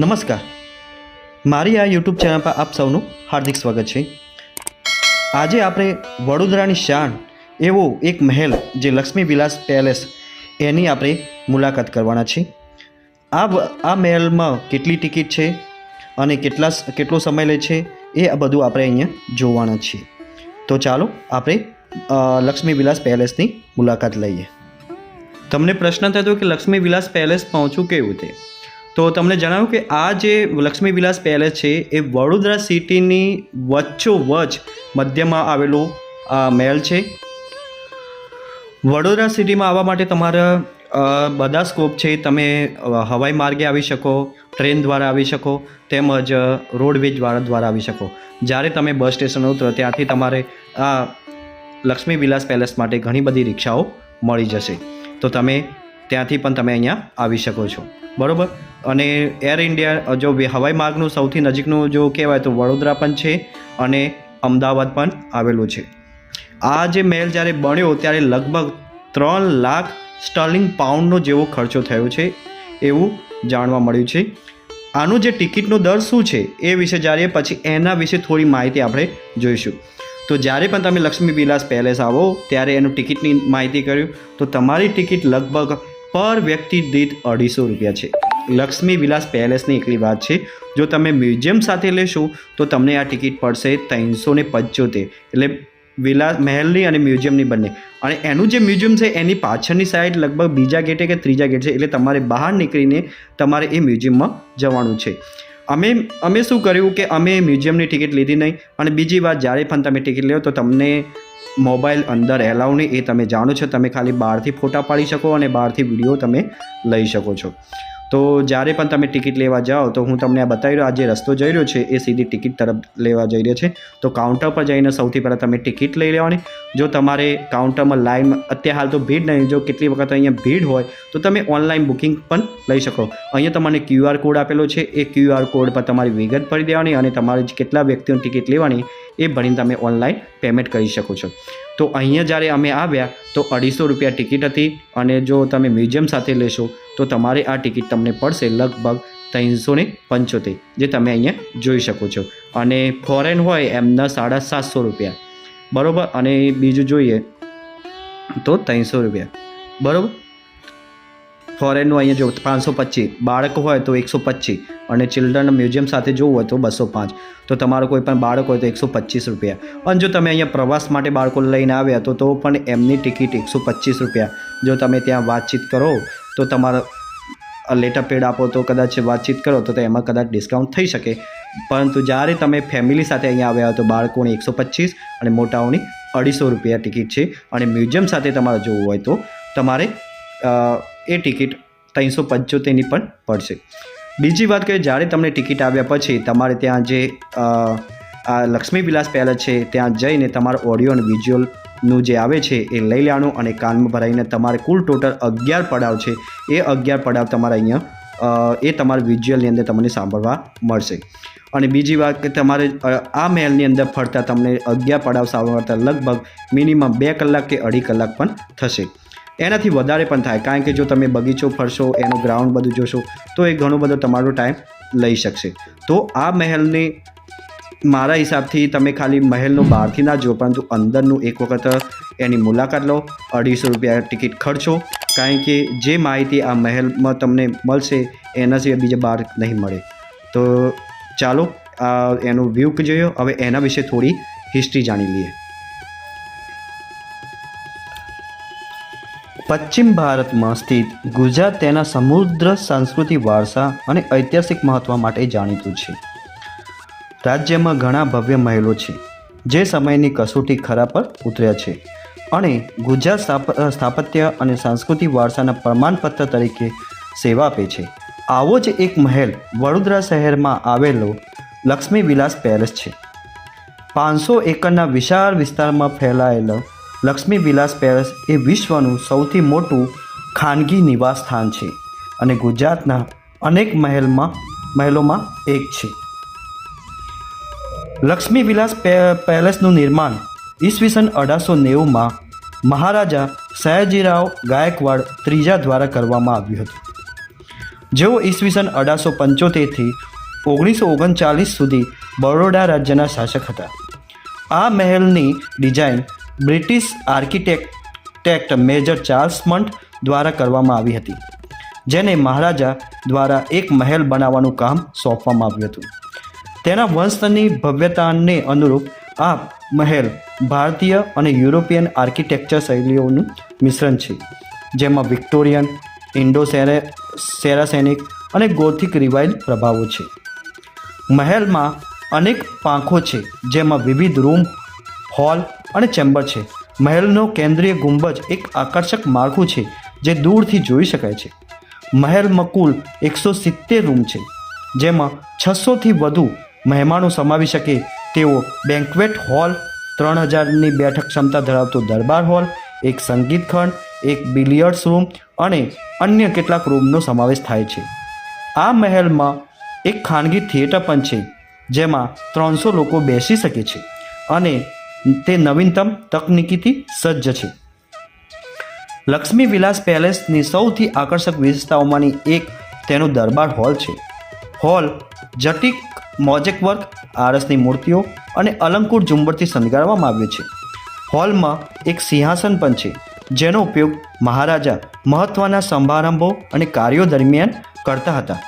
નમસ્કાર, મારી આ યુટ્યુબ ચેનલ પર આપ સૌનું હાર્દિક સ્વાગત છે। આજે આપણે વડોદરાની શાન એવો એક મહેલ જે લક્ષ્મી વિલાસ પેલેસ એની આપણે મુલાકાત કરવાના છીએ। આ મહેલમાં કેટલી ટિકિટ છે અને કેટલો સમય લે છે એ બધું આપણે અહીંયા જોવાના છીએ। તો ચાલો આપણે લક્ષ્મી વિલાસ પેલેસની મુલાકાત લઈએ। તમને પ્રશ્ન થતો કે લક્ષ્મી વિલાસ પેલેસ પહોંચવું કેવું તે, તો તમને જણાવ્યું કે આ જે લક્ષ્મી વિલાસ પેલેસ છે એ વડોદરા સિટીની વચ્ચોવચ મધ્યમાં આવેલો મહેલ છે। વડોદરા સિટીમાં આવવા માટે તમારા બધા સ્કોપ છે। તમે હવાઈ માર્ગે આવી શકો, ટ્રેન દ્વારા આવી શકો, તેમજ રોડવેજ દ્વારા આવી શકો। જ્યારે તમે બસ સ્ટેશન ઉતરો ત્યાંથી તમારે આ લક્ષ્મી વિલાસ પેલેસ માટે ઘણી બધી રિક્ષાઓ મળી જશે, તો તમે ત્યાંથી પણ તમે અહીંયા આવી શકો છો, બરાબર। અને એર ઇન્ડિયા જો હવાઈ માર્ગનું સૌથી નજીકનું જો કહેવાય તો વડોદરા પણ છે અને અમદાવાદ પણ આવેલું છે। આ જે મહેલ જ્યારે બન્યો ત્યારે લગભગ 3 લાખ સ્ટર્લિંગ પાઉન્ડનો જેવો ખર્ચો થયો છે એવું જાણવા મળ્યું છે। આનું જે ટિકિટનો દર શું છે એ વિશે જ્યારે પછી એના વિશે થોડી માહિતી આપણે જોઈશું। તો જ્યારે પણ તમે લક્ષ્મી વિલાસ પેલેસ આવો ત્યારે એનું ટિકિટની માહિતી કર્યું તો તમારી ટિકિટ લગભગ પર વ્યક્તિ દીઠ 250 રૂપિયા છે। લક્ષ્મી વિલાસ પેલેસની એકલી વાત છે, જો તમે મ્યુઝિયમ સાથે લેશો તો તમને આ ટિકિટ પડશે 375, એટલે વિલાસ મહેલની અને મ્યુઝિયમની બંને। અને એનું જે મ્યુઝિયમ છે એની પાછળની સાઈડ લગભગ બીજા ગેટે કે ત્રીજા ગેટ છે, એટલે તમારે બહાર નીકળીને તમારે એ મ્યુઝિયમમાં જવાનું છે। અમે શું કર્યું કે અમે મ્યુઝિયમની ટિકિટ લીધી નહીં, અને બીજી વાત જ્યારે પણ તમે ટિકિટ લો તો તમને મોબાઈલ અંદર એલાઉ નહીં, એ તમે જાણો છો। તમે ખાલી બહારથી ફોટા પાડી શકો અને બહારથી વિડીયો તમે લઈ શકો છો। તો જ્યારે પણ તમે ટિકિટ લેવા જાઓ તો હું તમને આ બતાવી રહ્યો, આ જે રસ્તો જઈ રહ્યો છે એ સીધી ટિકિટ તરફ લેવા જઈ રહ્યો છે। તો કાઉન્ટર પર જઈને સૌથી પહેલાં તમે ટિકિટ લઈ લેવાની। જો તમારે કાઉન્ટરમાં લાઈન અત્યારે હાલ તો ભીડ નહીં, જો કેટલી વખત અહીંયા ભીડ હોય તો તમે ઓનલાઈન બુકિંગ પણ લઈ શકો। અહીંયા તમને QR કોડ આપેલો છે, એ QR કોડ પર તમારી વિગત ભરી દેવાની અને તમારે કેટલા વ્યક્તિઓની ટિકિટ લેવાની એ ભરીને તમે ઓનલાઈન પેમેન્ટ કરી શકો છો। તો અહીંયા જ્યારે અમે આવ્યા તો 250 રૂપિયા ટિકિટ હતી, અને જો તમે મ્યુઝિયમ સાથે લેશો તો તમારે આ ટિકિટ તમને પડશે લગભગ 375, જે તમે અહીંયા જોઈ શકો છો। અને ફોરેન હોય એમના 750 રૂપિયા, બરાબર। અને બીજું જોઈએ તો 300 રૂપિયા, બરાબર। ફોરેનનું અહીંયા જો 525, બાળક હોય તો 125, અને ચિલ્ડ્રન મ્યુઝિયમ સાથે જોવું હોય તો 205। તો તમારો કોઈ પણ બાળક હોય તો 125 રૂપિયા। અને જો તમે અહીંયા પ્રવાસ માટે બાળકો લઈને આવ્યા તો પણ એમની ટિકિટ 125 રૂપિયા। જો તમે ત્યાં વાતચીત કરો તો તમારા લેટર પેડ આપો તો કદાચ વાતચીત કરો તો એમાં કદાચ ડિસ્કાઉન્ટ થઈ શકે, પરંતુ જ્યારે તમે ફેમિલી સાથે અહીંયા આવ્યા તો બાળકોની 125 અને મોટાઓની 250 રૂપિયા ટિકિટ છે। અને મ્યુઝિયમ સાથે તમારે જોવું હોય તો તમારે એ ટિકિટ 375ની પણ પડશે। બીજી વાત કે જ્યારે તમને ટિકિટ આવ્યા પછી તમારે ત્યાં જે આ લક્ષ્મી વિલાસ પેલેસ છે ત્યાં જઈને તમારો ઓડિયો અને વિઝ્યુઅલનું જે આવે છે એ લઈ લેવાનું, અને કાનમાં ભરાઈને તમારે કુલ ટોટલ 11 પડાવ છે, એ 11 પડાવ તમારે અહીંયા એ તમારા વિઝ્યુઅલની અંદર તમને સાંભળવા મળશે। અને બીજી વાત કે તમારે આ મહેલની અંદર ફરતા તમને 11 પડાવ સાંભળતા લગભગ મિનિમમ 2 કલાક કે 2.5 કલાક પણ થશે। એનાથી વધારે પણ થાય, કારણ કે જો તમે બગીચો ફરશો, એનું ગ્રાઉન્ડ બધું જોશો તો એ ઘણો બધો તમારો ટાઈમ લઈ શકશે। તો આ મહેલની મારા હિસાબથી તમે ખાલી મહેલનો બહારથી ના જુઓ, પરંતુ અંદરનું એક વખત એની મુલાકાત લો। 250 રૂપિયા ટિકિટ ખર્ચો, કારણ કે જે માહિતી આ મહેલમાં તમને મળશે એના સિવાય બીજે બહાર નહીં મળે। તો ચાલો એનું વ્યૂ જોયો, હવે એના વિશે થોડી હિસ્ટ્રી જાણી લઈએ। પશ્ચિમ ભારતમાં સ્થિત ગુજરાત તેના સમૃદ્ધ સાંસ્કૃતિક વારસા અને ઐતિહાસિક મહત્ત્વ માટે જાણીતું છે। રાજ્યમાં ઘણા ભવ્ય મહેલો છે જે સમયની કસોટી ખરા પર ઉતર્યા છે અને ગુજરાત સ્થાપત્ય અને સાંસ્કૃતિક વારસાના પ્રમાણપત્ર તરીકે સેવા આપે છે। આવો જ એક મહેલ વડોદરા શહેરમાં આવેલો લક્ષ્મી વિલાસ પેલેસ છે। 500 એકરના વિશાળ વિસ્તારમાં ફેલાયેલો લક્ષ્મી વિલાસ પેલેસ એ વિશ્વનું સૌથી મોટું ખાનગી નિવાસ સ્થાન છે અને ગુજરાતના અનેક મહેલોમાં એક છે। લક્ષ્મી વિલાસ પેલેસનું નિર્માણ ઈસવીસન 1890માં મહારાજા સયાજીરાવ ગાયકવાડ ત્રીજા દ્વારા કરવામાં આવ્યું હતું। જેઓ ઈસવીસન 1875થી 1939 સુધી બરોડા રાજ્યના શાસક હતા. આ મહેલની design British architect major Charles Mant દ્વારા કરવામાં આવી હતી, જેને મહારાજા દ્વારા એક મહેલ બનાવવાનું કામ સોંપવામાં આવ્યું હતું. તેના વંશની ભવ્યતાને અનુરૂપ આ મહેલ ભારતીય અને યુરોપિયન આર્કિટેક્ચર શૈલીઓનું મિશ્રણ છે, જેમાં વિક્ટોરિયન, ઇન્ડો સેરાસેનિક અને ગોથિક રિવાઇવ પ્રભાવો છે. મહેલમાં અનેક પાંખો છે, જેમાં વિવિધ રૂમ, હોલ અને ચેમ્બર છે. મહેલનો કેન્દ્રીય ગુંબજ એક આકર્ષક માળખું છે જે દૂરથી જોઈ શકાય છે. મહેલમાં કુલ 170 રૂમ છે, જેમાં 600થી વધુ મહેમાનો સમાવી શકે તેવો બેન્ક્વેટ હોલ, 3000ની બેઠક ક્ષમતા ધરાવતો દરબાર હોલ, એક સંગીત ખંડ, એક બિલિયર્ડ્સ રૂમ અને અન્ય કેટલાક રૂમનો સમાવેશ થાય છે. આ મહેલમાં એક ખાનગી થિયેટર પણ છે, જેમાં 300 લોકો બેસી શકે છે અને તે નવીનતમ તકનીકીથી સજ્જ છે. લક્ષ્મી વિલાસ પેલેસની સૌથી આકર્ષક વિશેષતાઓમાંની એક તેનો દરબાર હોલ છે. હોલ જટિલ મોઝેક વર્ક, આરસની મૂર્તિઓ અને અલંકૃત ઝુંબરથી શણગારવામાં આવ્યો છે. હોલમાં એક સિંહાસન પણ છે, જેનો ઉપયોગ મહારાજા મહત્ત્વના સમારંભો અને કાર્યો દરમિયાન કરતા હતા.